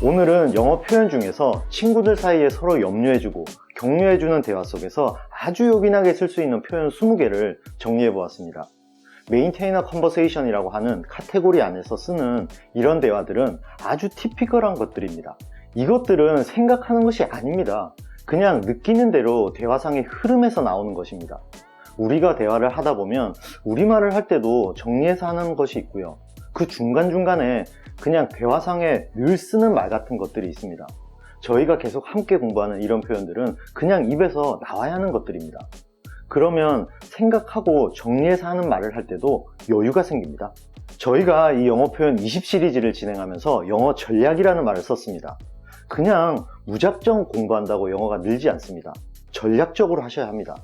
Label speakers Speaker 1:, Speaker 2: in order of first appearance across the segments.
Speaker 1: 오늘은 영어 표현 중에서 친구들 사이에 서로 염려해주고 격려해주는 대화 속에서 아주 요긴하게 쓸 수 있는 표현 20개를 정리해보았습니다. Maintain a conversation이라고 하는 카테고리 안에서 쓰는 이런 대화들은 아주 티피컬한 것들입니다. 이것들은 생각하는 것이 아닙니다. 그냥 느끼는 대로 대화상의 흐름에서 나오는 것입니다. 우리가 대화를 하다 보면 우리말을 할 때도 정리해서 하는 것이 있고요. 그 중간중간에 그냥 대화상에 늘 쓰는 말 같은 것들이 있습니다. 저희가 계속 함께 공부하는 이런 표현들은 그냥 입에서 나와야 하는 것들입니다. 그러면 생각하고 정리해서 하는 말을 할 때도 여유가 생깁니다. 저희가 이 영어 표현 20 시리즈를 진행하면서 영어 전략이라는 말을 썼습니다. 그냥 무작정 공부한다고 영어가 늘지 않습니다. 전략적으로 하셔야 합니다.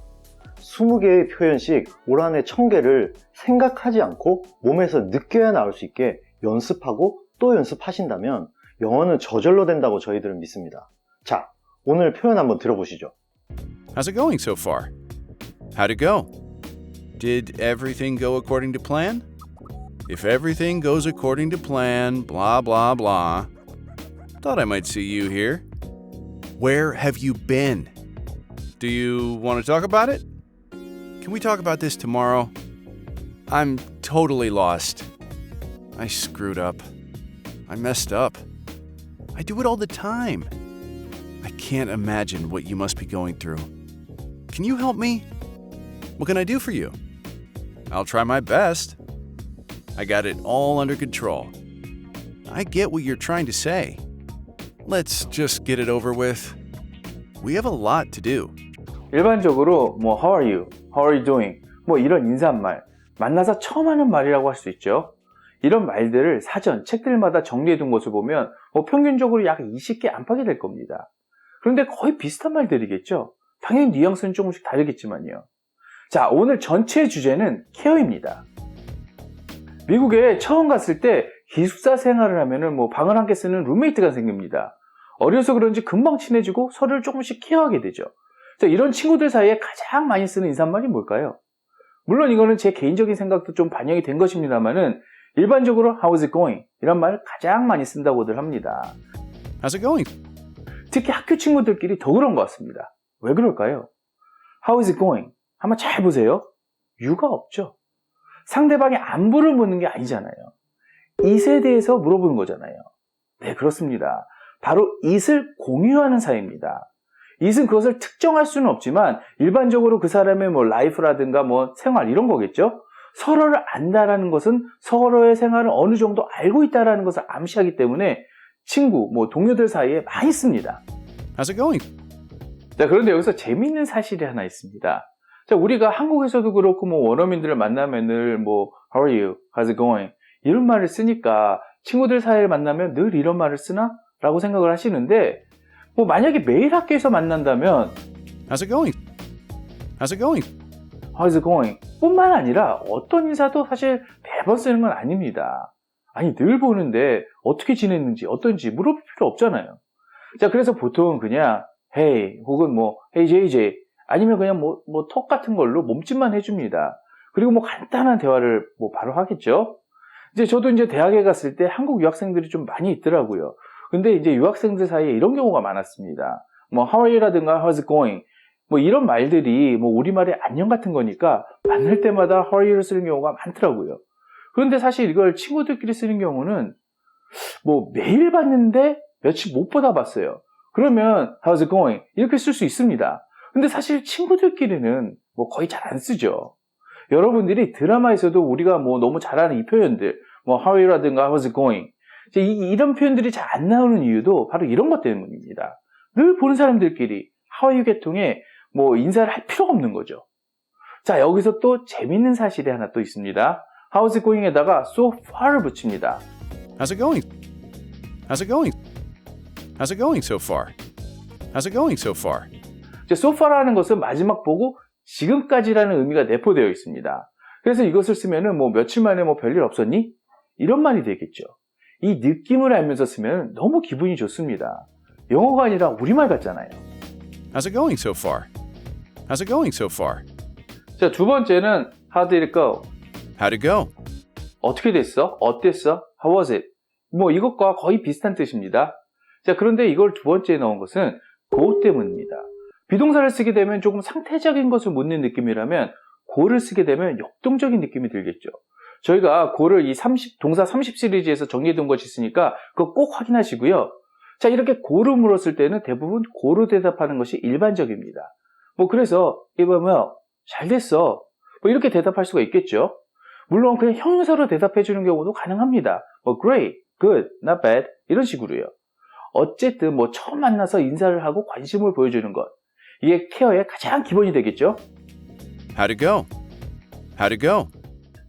Speaker 1: 20개의 표현씩 올 한해 1000개를 생각하지 않고 몸에서 느껴야 나올 수 있게 연습하고 또 연습하신다면 영어는 저절로 된다고 저희들은 믿습니다. 자, 오늘 표현 한번 들어보시죠.
Speaker 2: How's it going so far? How'd it go? Did everything go according to plan? If everything goes according to plan, blah, blah, blah. Thought I might see you here. Where have you been? Do you want to talk about it? Can we talk about this tomorrow? I'm totally lost. I screwed up. I messed up. I do it all the time. I can't imagine what you must be going through. Can you help me? What can I do for you? I'll try my best. I got it all under control. I get what you're trying to say. Let's just get it over with. We have a lot to do.
Speaker 3: 일반적으로 How are you? How are you doing? 이런 인사말, 만나서 처음 하는 말이라고 할 수 있죠. 이런 말들을 사전, 책들마다 정리해둔 것을 보면 평균적으로 약 20개 안팎이 될 겁니다. 그런데 거의 비슷한 말들이겠죠. 당연히 뉘앙스는 조금씩 다르겠지만요. 자, 오늘 전체 주제는 케어입니다. 미국에 처음 갔을 때 기숙사 생활을 하면은 방을 함께 쓰는 룸메이트가 생깁니다. 어려서 그런지 금방 친해지고 서로를 조금씩 케어하게 되죠. 자, 이런 친구들 사이에 가장 많이 쓰는 인사말이 뭘까요? 물론 이거는 제 개인적인 생각도 좀 반영이 된 것입니다만은 일반적으로 How's it going? 이런 말을 가장 많이 쓴다고들 합니다.
Speaker 2: How's it going?
Speaker 3: 특히 학교 친구들끼리 더 그런 것 같습니다. 왜 그럴까요? How is it going? 한번 잘 보세요. 유가 없죠. 상대방의 안부를 묻는 게 아니잖아요. it에 대해서 물어보는 거잖아요. 네, 그렇습니다. 바로 it을 공유하는 사이입니다. it은 그것을 특정할 수는 없지만 일반적으로 그 사람의 life라든가 생활 이런 거겠죠. 서로를 안다라는 것은 서로의 생활을 어느 정도 알고 있다라는 것을 암시하기 때문에 친구, 동료들 사이에 많이 씁니다.
Speaker 2: How's it going?
Speaker 3: 자, 그런데 여기서 재미있는 사실이 하나 있습니다. 자, 우리가 한국에서도 그렇고 원어민들을 만나면 늘 How are you? How's it going? 이런 말을 쓰니까 친구들 사이를 만나면 늘 이런 말을 쓰나? 라고 생각을 하시는데 만약에 매일 학교에서 만난다면
Speaker 2: How's it going? How's it going?
Speaker 3: How's it going? 뿐만 아니라 어떤 인사도 사실 매번 쓰는 건 아닙니다. 아니, 늘 보는데 어떻게 지냈는지 어떤지 물어볼 필요 없잖아요. 자, 그래서 보통 그냥 Hey 혹은 Hey JJ 아니면 그냥 톡 같은 걸로 몸짓만 해줍니다. 그리고 간단한 대화를 바로 하겠죠. 저도 대학에 갔을 때 한국 유학생들이 좀 많이 있더라고요. 근데 유학생들 사이에 이런 경우가 많았습니다. How are you라든가 How's it going? 이런 말들이 우리말의 안녕 같은 거니까 만날 때마다 How are you를 쓰는 경우가 많더라고요. 그런데 사실 이걸 친구들끼리 쓰는 경우는 매일 봤는데 며칠 못 보다 봤어요. 그러면 How's it going? 이렇게 쓸 수 있습니다. 근데 사실 친구들끼리는 거의 잘 안 쓰죠. 여러분들이 드라마에서도 우리가 너무 잘 아는 이 표현들, How are you라든가 How's it going? 이런 표현들이 잘 안 나오는 이유도 바로 이런 것 때문입니다. 늘 보는 사람들끼리 How are you 계통에 인사를 할 필요가 없는 거죠. 자, 여기서 또 재밌는 사실이 하나 또 있습니다. How's it going에다가 so far를 붙입니다.
Speaker 2: How's it going? How's it going? How's it going so far? How's it going so far?
Speaker 3: so far라는 것은 마지막 보고 지금까지라는 의미가 내포되어 있습니다. 그래서 이것을 쓰면은 며칠 만에 별일 없었니? 이런 말이 되겠죠. 이 느낌을 알면서 쓰면 너무 기분이 좋습니다. 영어가 아니라 우리말 같잖아요.
Speaker 2: How's it going so far? How's it going so far?
Speaker 3: 자, 두 번째는 How did it go?
Speaker 2: How'd it go?
Speaker 3: 어떻게 됐어? 어땠어? How was it? 이것과 거의 비슷한 뜻입니다. 자, 그런데 이걸 두 번째에 넣은 것은 go 때문입니다. 비동사를 쓰게 되면 조금 상태적인 것을 묻는 느낌이라면 go를 쓰게 되면 역동적인 느낌이 들겠죠. 저희가 go를 이 동사 30 시리즈에서 정리해둔 것이 있으니까 그거 꼭 확인하시고요. 자, 이렇게 go를 물었을 때는 대부분 go로 대답하는 것이 일반적입니다. 그래서 이보면 잘 됐어. 이렇게 대답할 수가 있겠죠. 물론 그냥 형용사로 대답해 주는 경우도 가능합니다. great, good, not bad 이런 식으로요. 어쨌든 처음 만나서 인사를 하고 관심을 보여주는 것. 이게 케어의 가장 기본이 되겠죠.
Speaker 2: How'd it go? How'd it go?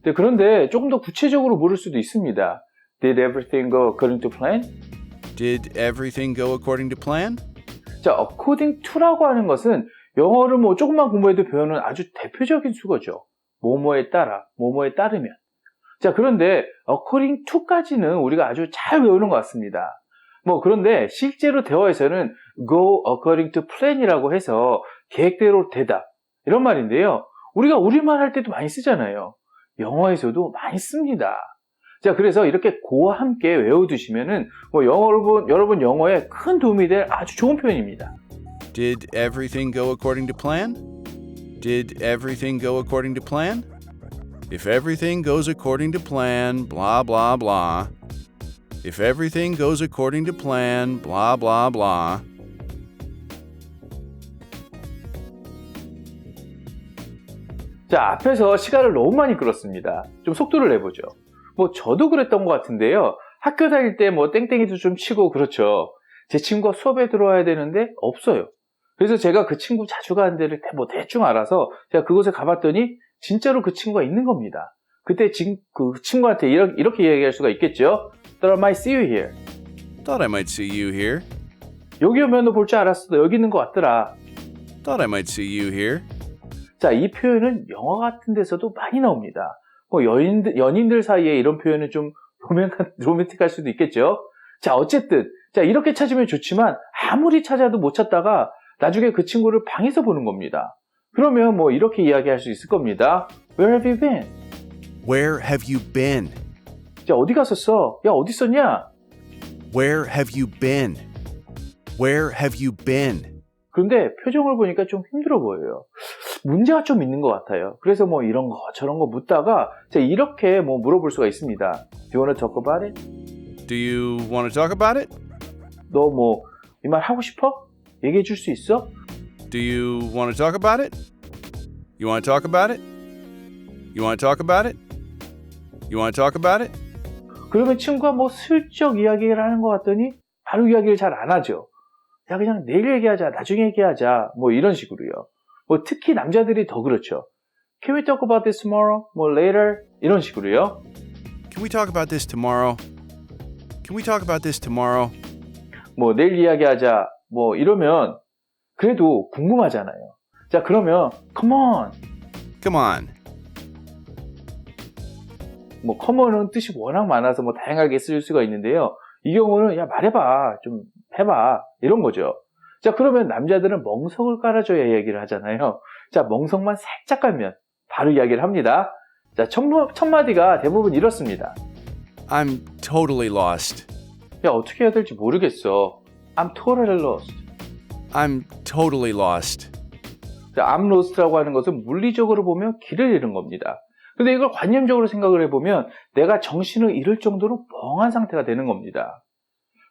Speaker 3: 네, 그런데 조금 더 구체적으로 물을 수도 있습니다. Did everything go according to plan?
Speaker 2: Did everything go according to plan?
Speaker 3: 자, according to라고 하는 것은 영어를 조금만 공부해도 배우는 아주 대표적인 수거죠. 뭐뭐에 따라, 뭐뭐에 따르면. 자, 그런데 according to까지는 우리가 아주 잘 외우는 것 같습니다. 그런데 실제로 대화에서는 go according to plan이라고 해서 계획대로 되다. 이런 말인데요. 우리가 우리말 할 때도 많이 쓰잖아요. 영어에서도 많이 씁니다. 자, 그래서 이렇게 go와 함께 외워두시면은 여러분 영어에 큰 도움이 될 아주 좋은 표현입니다.
Speaker 2: Did everything go according to plan? Did everything go according to plan? If everything goes according to plan, blah, blah, blah. If everything goes according to plan, blah, blah, blah.
Speaker 3: 자, 앞에서 시간을 너무 많이 끌었습니다. 좀 속도를 내보죠. 저도 그랬던 것 같은데요. 학교 다닐 때 땡땡이도 좀 치고 그렇죠. 제 친구가 수업에 들어와야 되는데 없어요. 그래서 제가 그 친구 자주 가는 데를 대충 알아서 제가 그곳에 가봤더니 진짜로 그 친구가 있는 겁니다. 그때 그 친구한테 이렇게 이야기할 수가 있겠죠. Thought I might see you here.
Speaker 2: Thought I might see you here.
Speaker 3: 여기 오면 너 볼 줄 알았어. 너 여기 있는 것 같더라.
Speaker 2: Thought I might see you here.
Speaker 3: 자, 이 표현은 영화 같은 데서도 많이 나옵니다. 연인들 사이에 이런 표현은 좀 로맨틱할 수도 있겠죠. 자, 어쨌든 이렇게 찾으면 좋지만 아무리 찾아도 못 찾다가 나중에 그 친구를 방에서 보는 겁니다. 그러면 이렇게 이야기할 수 있을 겁니다. Where have you been?
Speaker 2: Where have you been?
Speaker 3: 자, 어디 갔었어? 야, 어디 있었냐?
Speaker 2: Where have you been? Where have you been?
Speaker 3: 그런데 표정을 보니까 좀 힘들어 보여요. 문제가 좀 있는 것 같아요. 그래서 이런 거 저런 거 묻다가 이렇게 물어볼 수가 있습니다. Do you want to talk about it?
Speaker 2: Do you want to talk about it?
Speaker 3: 너 이 말 하고 싶어? 얘기해 줄 수 있어?
Speaker 2: Do you want to talk about it? You want to talk about it? You want to talk about it? You want to talk about it?
Speaker 3: 그러면 친구가 슬쩍 이야기를 하는 것 같더니 바로 이야기를 잘 안 하죠. 야, 그냥 내일 얘기하자, 나중에 얘기하자, 이런 식으로요. 특히 남자들이 더 그렇죠. Can we talk about this tomorrow? Later? 이런 식으로요.
Speaker 2: Can we talk about this tomorrow? Can we talk about this tomorrow?
Speaker 3: 내일 이야기하자, 이러면 그래도 궁금하잖아요. 자, 그러면 come on.
Speaker 2: Come on.
Speaker 3: come on은 뜻이 워낙 많아서 다양하게 쓸 수가 있는데요. 이 경우는 야, 말해봐, 좀 해봐, 이런 거죠. 자, 그러면 남자들은 멍석을 깔아줘야 이야기를 하잖아요. 자, 멍석만 살짝 깔면 바로 이야기를 합니다. 자, 첫 마디가 대부분 이렇습니다.
Speaker 2: I'm totally lost.
Speaker 3: 야, 어떻게 해야 될지 모르겠어. I'm totally lost.
Speaker 2: I'm totally lost.
Speaker 3: 자, I'm lost라고 하는 것은 물리적으로 보면 길을 잃은 겁니다. 근데 이걸 관념적으로 생각을 해보면 내가 정신을 잃을 정도로 멍한 상태가 되는 겁니다.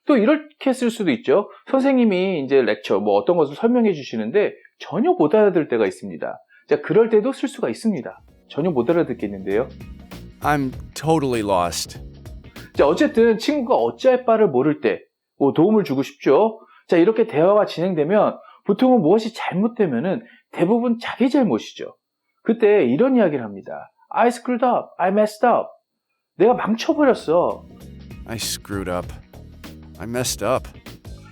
Speaker 3: 또 이렇게 쓸 수도 있죠. 선생님이 이제 렉처 어떤 것을 설명해 주시는데 전혀 못 알아들 때가 있습니다. 자, 그럴 때도 쓸 수가 있습니다. 전혀 못 알아듣겠는데요.
Speaker 2: I'm totally lost.
Speaker 3: 자, 어쨌든 친구가 어찌할 바를 모를 때 도움을 주고 싶죠. 자, 이렇게 대화가 진행되면 보통은 무엇이 잘못되면은 대부분 자기 잘못이죠. 그때 이런 이야기를 합니다. I screwed up. I messed up. 내가 망쳐버렸어.
Speaker 2: I screwed up. I messed up.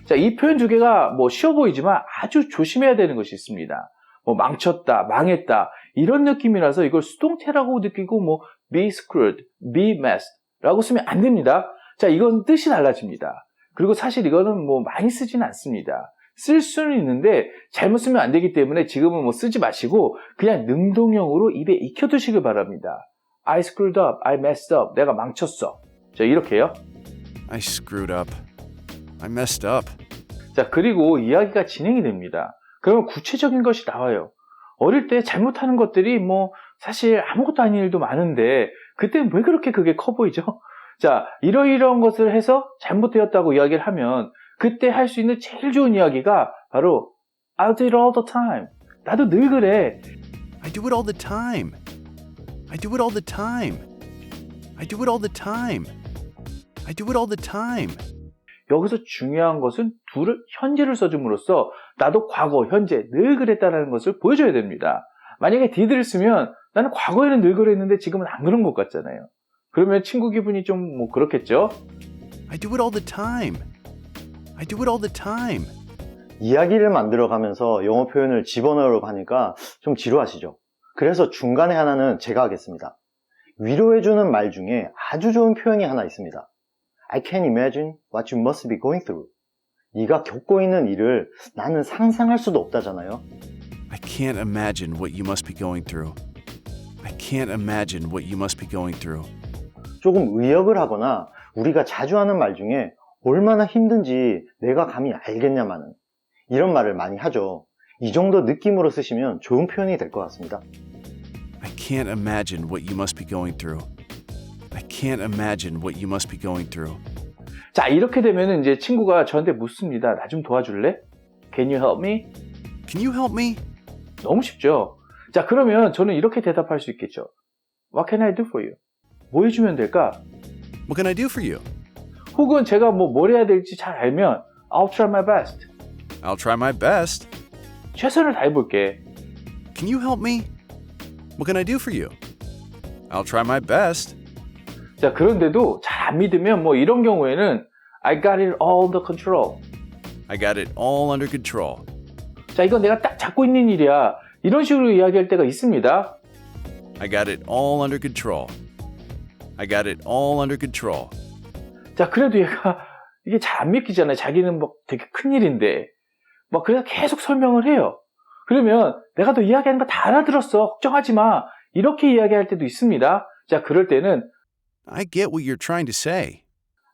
Speaker 3: 자, 이 표현 두 개가 쉬워 보이지만 아주 조심해야 되는 것이 있습니다. 망쳤다, 망했다 이런 느낌이라서 이걸 수동태라고 느끼고 be screwed, be messed 라고 쓰면 안 됩니다. 자, 이건 뜻이 달라집니다. 그리고 사실 이거는 많이 쓰지는 않습니다. 쓸 수는 있는데 잘못 쓰면 안 되기 때문에 지금은 쓰지 마시고 그냥 능동형으로 입에 익혀두시길 바랍니다. I screwed up, I messed up. 내가 망쳤어. 자, 이렇게요.
Speaker 2: I screwed up. I messed up.
Speaker 3: 자, 그리고 이야기가 진행이 됩니다. 그러면 구체적인 것이 나와요. 어릴 때 잘못하는 것들이 뭐 사실 아무것도 아닌 일도 많은데 그때 왜 그렇게 그게 커 보이죠? 자, 이러이러한 것을 해서 잘못되었다고 이야기를 하면 그때 할 수 있는 제일 좋은 이야기가 바로 I do it all the time. 나도 늘 그래.
Speaker 2: I do it all the time. I do it all the time. I do it all the time. I do it all the time.
Speaker 3: 여기서 중요한 것은 둘을 현재를 써줌으로써 나도 과거, 현재 늘 그랬다는 것을 보여줘야 됩니다. 만약에 did를 쓰면 나는 과거에는 늘 그랬는데 지금은 안 그런 것 같잖아요. 그러면 친구 기분이 좀 뭐 그렇겠죠?
Speaker 2: I do it all the time. I do it all the time.
Speaker 1: 이야기를 만들어가면서 영어 표현을 집어넣으려고 하니까 좀 지루하시죠? 그래서 중간에 하나는 제가 하겠습니다. 위로해주는 말 중에 아주 좋은 표현이 하나 있습니다. I can't imagine what you must be going through. 네가 겪고 있는 일을 나는 상상할 수도 없다잖아요.
Speaker 2: I can't imagine what you must be going through. I can't imagine what you must be going through.
Speaker 1: 조금 의역을 하거나 우리가 자주 하는 말 중에 얼마나 힘든지 내가 감히 알겠냐마는 이런 말을 많이 하죠. 이 정도 느낌으로 쓰시면 좋은 표현이 될 것 같습니다.
Speaker 2: I can't imagine what you must be going through. I can't imagine what you must be going through.
Speaker 3: 자, 이렇게 되면 이제 친구가 저한테 묻습니다. 나 좀 도와줄래? Can you help me?
Speaker 2: Can you help me?
Speaker 3: 너무 쉽죠? 자, 그러면 저는 이렇게 대답할 수 있겠죠. What can I do for you? 뭐 해주면 될까?
Speaker 2: What can I do for you?
Speaker 3: 혹은 제가 뭘 해야 될지 잘 알면 I'll try my best.
Speaker 2: I'll try my best.
Speaker 3: 최선을 다해볼게.
Speaker 2: Can you help me? What can I do for you? I'll try my best.
Speaker 3: 자, 그런데도 잘 안 믿으면 이런 경우에는 I got it all under control.
Speaker 2: I got it all under control.
Speaker 3: 자, 이건 내가 딱 잡고 있는 일이야. 이런 식으로 이야기할 때가 있습니다.
Speaker 2: I got it all under control. I got it all under control.
Speaker 3: 자, 그래도 얘가 이게 잘 안 믿기잖아요. 자기는 되게 큰일인데. 그래서 계속 설명을 해요. 그러면 내가 너 이야기하는 거 다 알아들었어. 걱정하지 마. 이렇게 이야기할 때도 있습니다. 자, 그럴 때는
Speaker 2: I get what you're trying to say.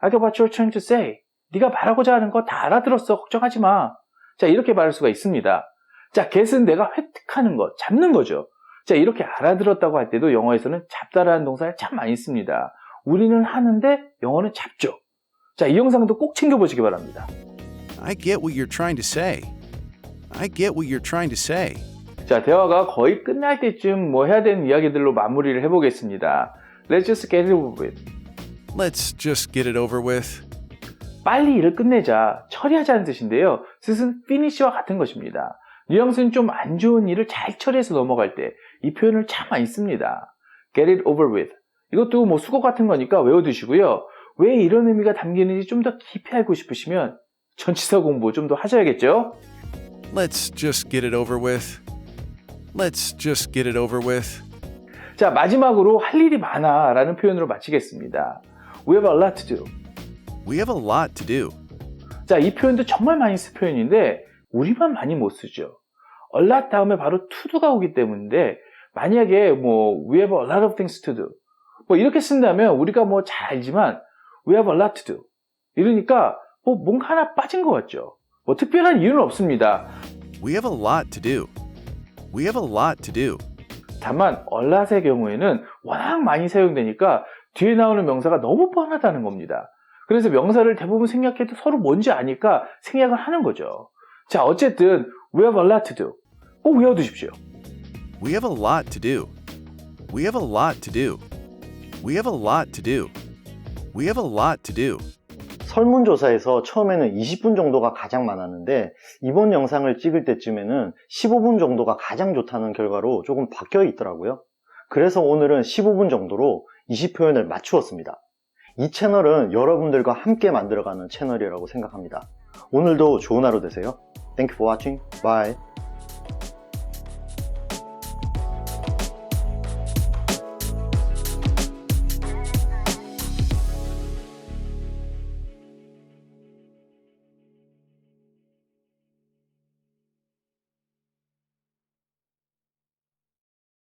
Speaker 3: I get what you're trying to say. 네가 말하고자 하는 거 다 알아들었어. 걱정하지 마. 자, 이렇게 말할 수가 있습니다. 자, get은 내가 획득하는 것, 잡는 거죠. 자, 이렇게 알아들었다고 할 때도 영어에서는 잡다라는 동사를 참 많이 씁니다. 우리는 하는데 영어는 잡죠. 자, 이 영상도 꼭 챙겨보시기 바랍니다.
Speaker 2: I get what you're trying to say. I get what you're trying to say.
Speaker 3: 자, 대화가 거의 끝날 때쯤 해야 되는 이야기들로 마무리를 해보겠습니다. Let's just get it over with.
Speaker 2: Let's just get it over with.
Speaker 3: 빨리 일을 끝내자, 처리하자는 뜻인데요. 뜻은 finish와 같은 것입니다. 뉘앙스는 좀 안 좋은 일을 잘 처리해서 넘어갈 때 이 표현을 참 많이 씁니다. Get it over with. 이것도 수고 같은 거니까 외워두시고요. 왜 이런 의미가 담기는지 좀 더 깊이 알고 싶으시면 전치사 공부 좀 더 하셔야겠죠?
Speaker 2: Let's just get it over with. Let's just get it over with.
Speaker 3: 자, 마지막으로 할 일이 많아 라는 표현으로 마치겠습니다. We have a lot to do.
Speaker 2: We have a lot to do.
Speaker 3: 자, 이 표현도 정말 많이 쓴 표현인데 우리만 많이 못 쓰죠. a lot 다음에 바로 to do가 오기 때문인데 만약에 we have a lot of things to do 이렇게 쓴다면 우리가 잘 알지만 we have a lot to do 이러니까 뭔가 하나 빠진 것 같죠. 특별한 이유는 없습니다.
Speaker 2: We have a lot to do. We have a lot to do.
Speaker 3: 다만 a lot의 경우에는 워낙 많이 사용되니까 뒤에 나오는 명사가 너무 뻔하다는 겁니다. 그래서 명사를 대부분 생략해도 서로 뭔지 아니까 생략을 하는 거죠. 자, 어쨌든 we have a lot to do. 꼭 외워두십시오.
Speaker 2: We have a lot to do. We have a lot to do. We have a lot to do. We have a lot to do.
Speaker 1: 설문조사에서 처음에는 20분 정도가 가장 많았는데 이번 영상을 찍을 때쯤에는 15분 정도가 가장 좋다는 결과로 조금 바뀌어 있더라고요. 그래서 오늘은 15분 정도로 20표현을 맞추었습니다. 이 채널은 여러분들과 함께 만들어가는 채널이라고 생각합니다. 오늘도 좋은 하루 되세요. Thank you for watching. Bye.